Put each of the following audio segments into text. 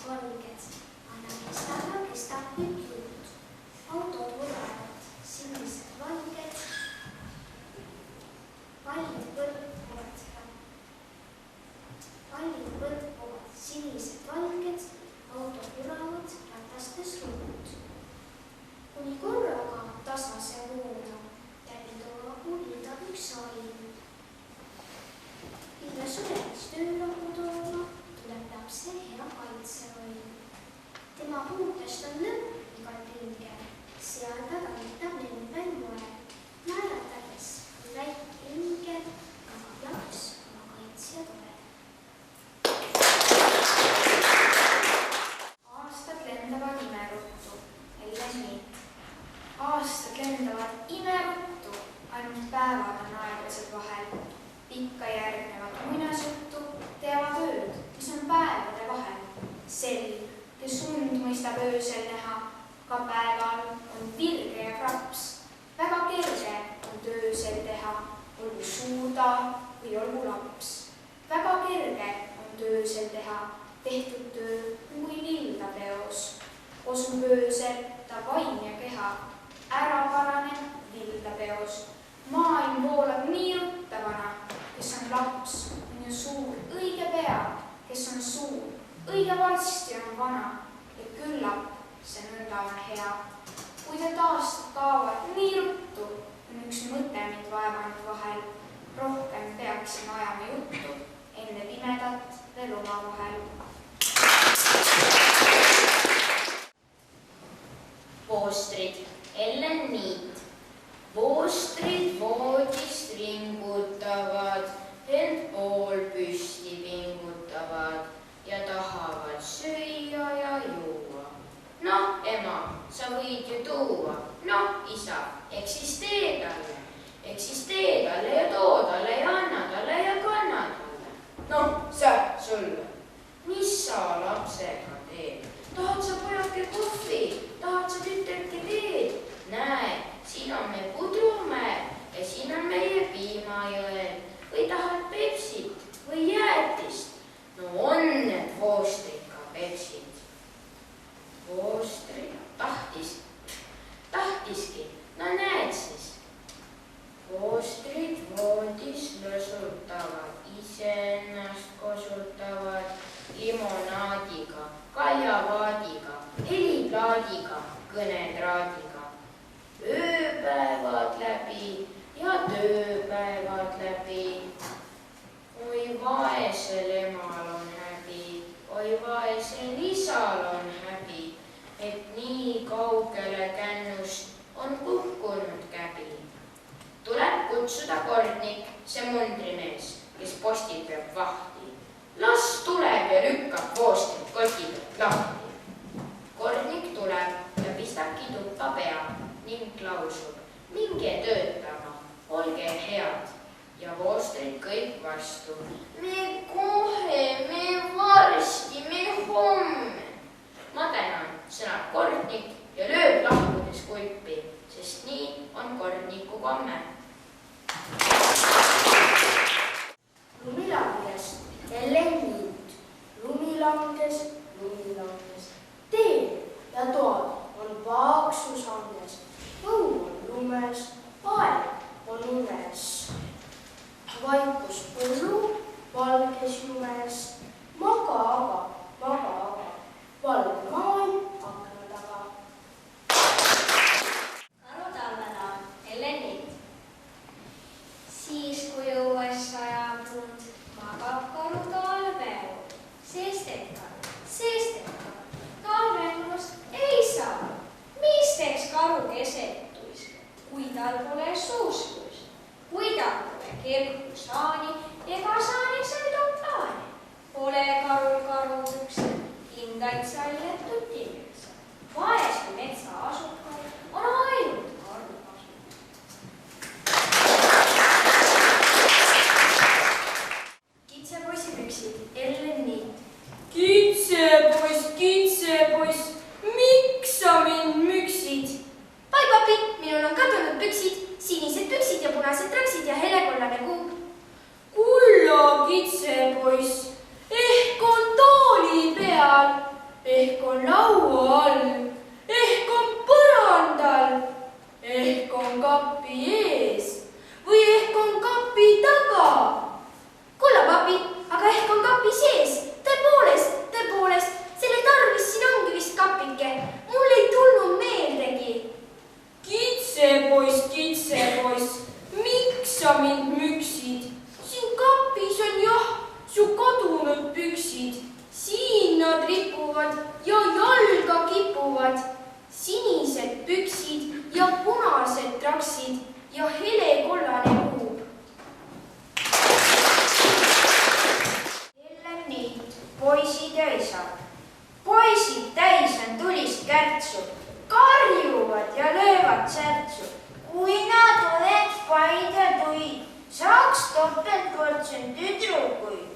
valged, anna kestab nüüd jõud. Autod vuravad, sinised valged, pallid põrkuvad, sinised valged, autod vuravad ratastes ruud. Kuni korraga tasase voona täiendava hindab üks aim. Mille suvelis töölaku tooma tuleb lapse hea kaitseroll. Tema puutest on lõpp igal pinge, seal ta aitab lembel moel, määratades väike ingel, tagab laps oma kaitsja toel. Aastad lendavad imeruttu, Ellen Niit. Aastad lendavad imeruttu, ainult päevad on aeglased vahel. Pikka järgnevad muinasjuttu teavad ööd, mis on päevade vahel. Selg, kes und mõistab öösel näha, ka päeval on virge ja kraps. Väga kerge on töösel teha, olgu suuda või olgu laps. Väga kerge on töösel teha, tehtud töö kui lilda peos. Osub öösel ta vaim ja keha, ära paraneb lilda peos. Maailm voolab nii ruttavana, kes on laps, on ju suur õige pea, kes on suur, õige varsti on vana ja küllap see nõnda on hea. Kui need aastad kaovad nii ruttu, on üks mõte mind vaevanud vahel. Rohkem peaksin ajama juttu enne pimedat veel omavahel. Voostrid, Ellen Niit. Voostrid voodist ringutavad, end pool püsti pingutavad ja tahavad süüa ja juua. Noh, ema, sa võid ju tuua. Noh, isa, eksistee talle ja too talle ja anna talle ja kanna talle. Noh, säpp sulle. Mis sa lapsega teed? Tahad sa pojake kohvi? Tahad sa tütreke teed? Näe, siin on me pudrumäe ja siin on meie piimajõel. Või tahad pepsit või jäätist? No on need voostrid ka pepsid. Voostrid tahtiski, no näed siis. Voostrid voodis lösutavad, iseennast kosutavad limonaadiga, kaljavaadiga, heliplaadiga, kõnetraadiga. Ööpäevad läbi ja tööpäevad läbi. Oi vaesel emal on häbi, oi vaesel isal on häbi, et nii kaugele kännust on kukkunud käbi. Tuleb kutsuda kordnik, see mundrimees, kes postil peab vahti. Las tuleb ja lükkab voostrid koti pealt lahti. Kordnik tuleb ja pistabki tuppa pea ning lausub, minge töötama, olge head. Ja voostrid kõik vastu. Me kohe, me varsti, me homme. Ma tänan, sõnab kordnik ja lööb lahkudes kulpi, sest nii on kordniku komme. Lumilanges, Ellen Niit. Lumilanges, tee ja toad on paaksus andes. Õu on lumes, aeg on unes. Vaikus põllu, valges jumes, maga aga, valge maailm akna taga. Karu talvelaul, Ellen Niit. Siis kui õues sajab lund, magab karu talveul. Seestet karu, talveulust ei saa. Mis teeks karu kesetuis, kui tal pole suustus, kui tal pole kergu saani ega saaniks enda plaani. Pole karul karupüksed, hindaid salletud timekesed. Vaesel metsa asukal on ainult karu kasu. Kitsepoisi püksid, Ellen Niit. Kitsepoiss, miks sa mind müksid? Pai papi, minul on kadunud püksid, sinised püksid ja punased traksid ja helekollane kuub. Kulla kitsepoiss, ehk on tooli peal. poisid ja isad. Poisid täis on tulist kärtsu, karjuvad ja löövad särtsu. Kui nad oleks paid ja tuid, saaks topeltportsjon tüdrukuid.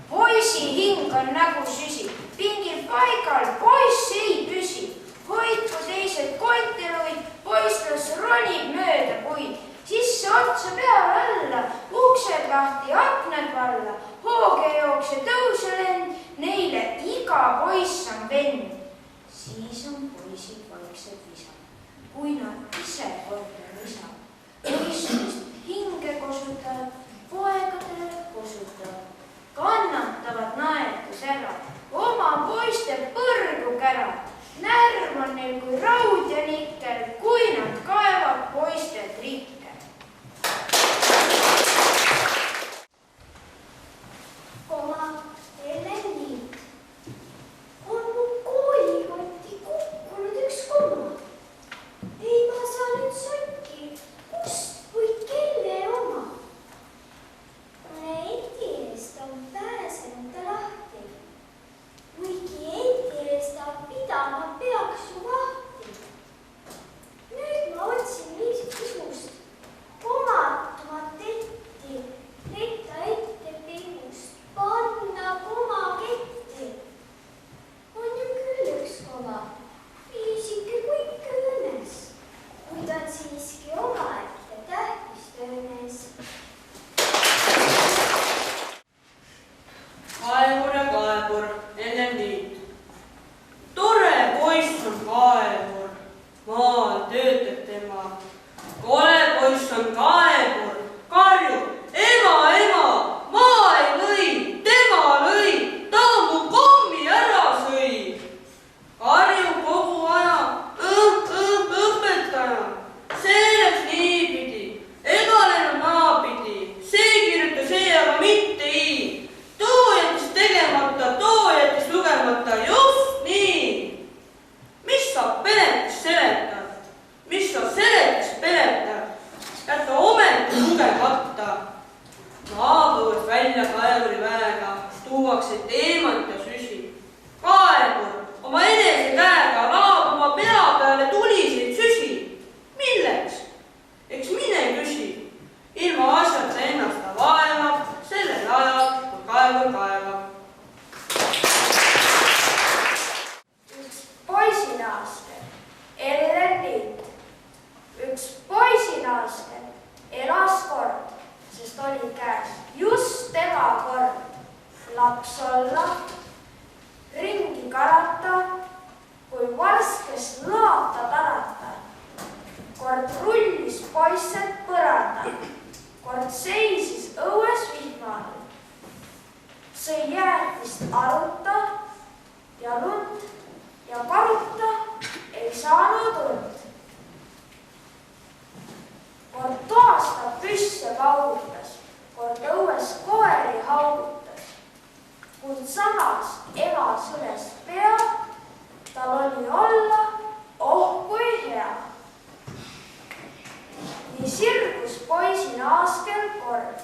Poisi hing on nagu süsi, pingil paigal poiss ei püsi. Hoidku teised kontinuid, poislas ronib mööda puid. Sisse otsa peale alla, uksed lahti, aknad valla. Hooge jookse tõuse lend, neile iga poiss on vend. Siis on poisid vaiksed visad, kui nad ise kord on isad. Poissist hinge kosutavad, poegadele kosutavad. Kannatavad naetus ära, oma poiste põrgu kära. Närv on neil kui raud ja nikkel, kui nad kaevad poiste trikke. Oma Helen-Liit. On mu koolikotti kukkunud üks koma. Ei ma saa nüüd sotki, kust või kelle oma. Eti eest on pääsenud ta lahti. Kuigi eti eest ta pidama peaks ju vahti. Nüüd ma otsin niisugust komatumat etti, et ta ette pingust panna koma ketti. On ju küll üks koma, viisike kui ikka õnnes, kuid on siiski omaette tähtis töönes. Kaevur ja kaevur, Helen-Liit. Tore poiss on kaevur, maal töötab tema. Kole poiss on kaevur, karjub, ema, ema, ma ei lõi, tema lõi, ta mu kommi ära sõi. Karjub kogu aja, õpetaja, see läks niipidi, ega läinud naapidi, see kirjutas E, aga mitte I. Too jättis tegemata, too jättis lugemata, just nii. Mis sa peletist seletad? Mis sa seletist peletad? Jäta ometi lugemata. Maapõues välja kaevuri väega tuuakse teemant ja süsi. Kaevur oma enese käega laab oma pea peale tuliseid süsi. Milleks? Eks mine küsi. Ilma asjata ennast ta vaevab, sellel ajal, kui kaevur kaevab. Üks poisinaaster, Helen-Liit. Üks poisinaaster elas kord, sest oli käes just tema kord. Laps olla, ringi karata, kui varskes laata tarata. Kord rullis poisset põranda, kord seisis õues vihmal. Sõi jäätist aruta ja lund ja karuta ei saanud und. Kord toas ta püsse paugutas, kord õues koeri haugutas. Kuid samas ema sõles pea, tal oli olla, oh kui hea. Nii sirgus poisin aaskel kord,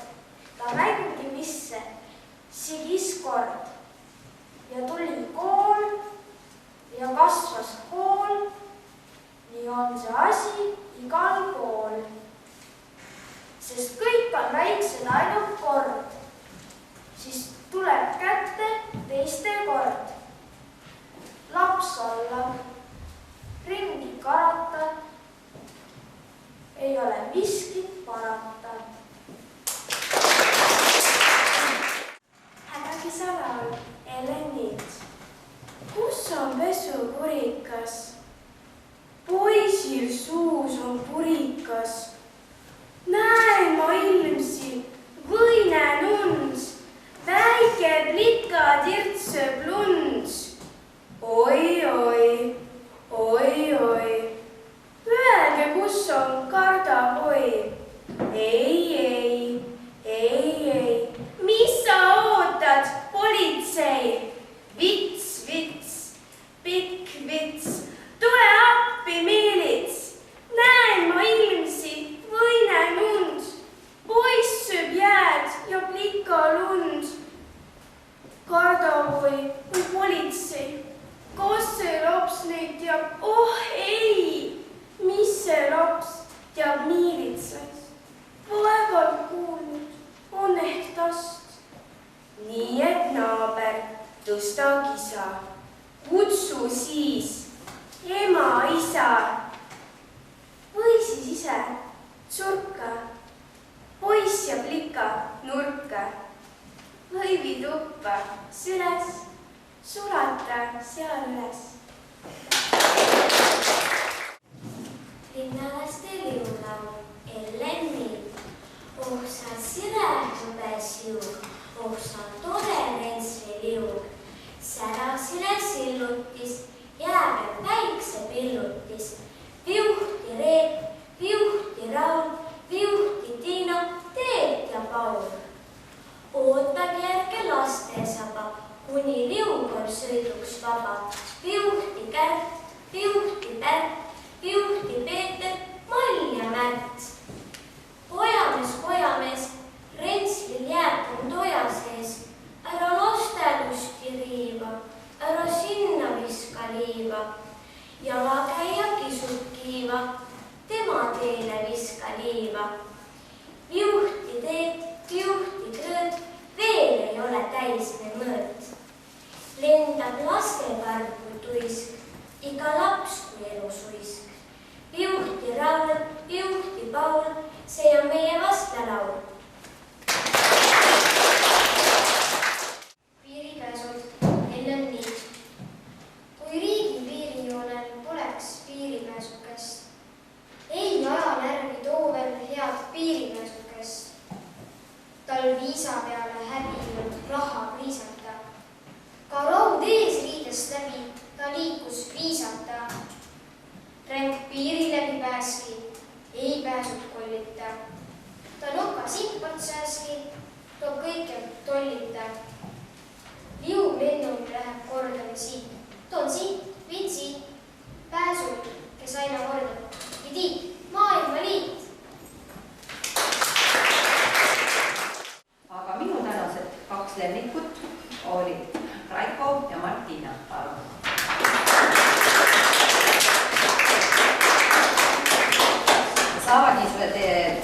tõsta-kisa, kutsu siis ema, isa või siis ise surka, poiss ja plika nurka või vii tuppa süles, sulata seal üles. Linnalaste liulaul Ellen Miil. Oh, sa sire hõbes juug, oh, sa tore rentsli liug. Särasile sillutis, jääbe päikse pillutis. Viuhti Reet, viuhti Raul, viuhti Tiina, Teet ja Paul. Ootab järge lastesaba, kuni liug on sõiduks vaba. Viuhti Kärt, viuhti Pärt, viuhti Peeter, Mall ja Märt. Pojamees, rentslil jääb toja sees. Ära lastelusti riiva, ära sinna viska liiva. Jalakäija kisub kiiva, tema teele viska liiva. Viuhti Teet, viuhti Krõõt, veel ei ole täis me mõõt. Lendab lastekarv kui tuisk, iga laps kui elusuisk. Viuhti Raul, viuhti Paul, see on meie vastalaul. Piiripääsud Ellen Miil. Kui riigi piirijoonel poleks piiripääsukest, ei ajanärvi too veel head piiripääsukest. Tal viisa peale häbinud raha priisata. Ka raud ees riidest läbi ta liikus viisata. Ränk piiri läbi pääski, ei pääsud kollita. Ta noka simpalt sääski, toob kõike tollita. Liug lennul läheb kordagi siit. Toon siit, viin siit. Pääsud, kes aina kordab. Vidiit, maailmaliit. Aga minu tänased 2 lemmikut olid Raiko ja Martina. Saavad niisugused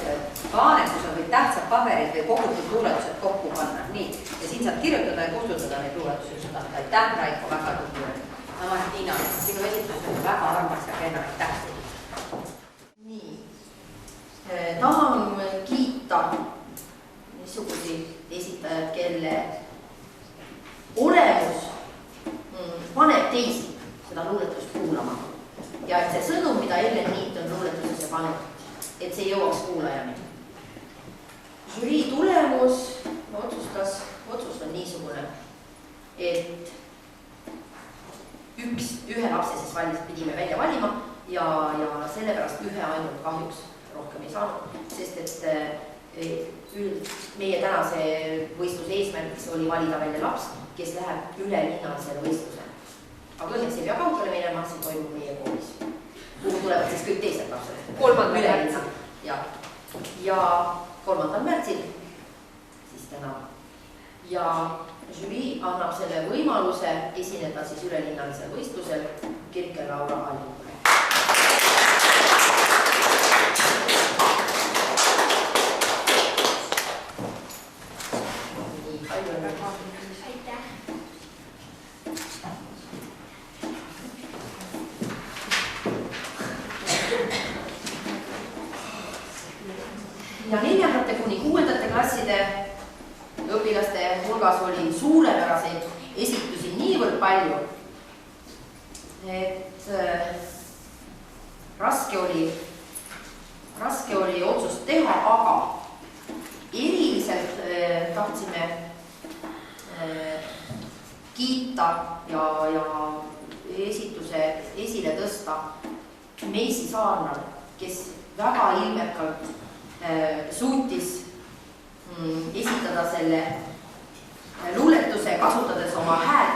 kaanetused või tähtsad paberid või kogutud luuletused kokku panna. Nii, ja siin saab kirjutada ja kustutada neid luuletusi. Aitäh, Raiko, väga tubli. Martina, sinu esitus on väga armas ja kena. Aitäh. Nii, tahan kiita niisuguseid esitajad, kelle olemus paneb teisi seda luuletust kuulama. Ja et see sõnum, mida Ellen Niit on luuletusesse pannud, et see jõuaks kuulajani. Žürii tulemus otsus on niisugune, et ühe lapse siis pidime välja valima ja sellepärast ühe ainult kahjuks rohkem ei saanud, sest et meie tänase võistluse eesmärgiks oli valida välja laps, kes läheb ülelinnalisele võistlusele. Aga õnneks ei pea kaugele minema, see toimub meie koolis, kuhu tulevad siis kõik teised lapsed. 3. märtsil. Ja 3. märtsil siis täna. Ja žürii annab selle võimaluse esineda siis ülelinnalisel võistlusel Kirke Laura Allikule. Aitäh. Ja 4. kuni 6. klasside õpilaste hulgas oli suurepäraseid esitusi niivõrd palju, et raske oli otsust teha, aga eriliselt tahtsime kiita ja esituse esile tõsta Meisi Saarnal, kes väga ilmekalt suutis esitada selle luuletuse, kasutades oma häält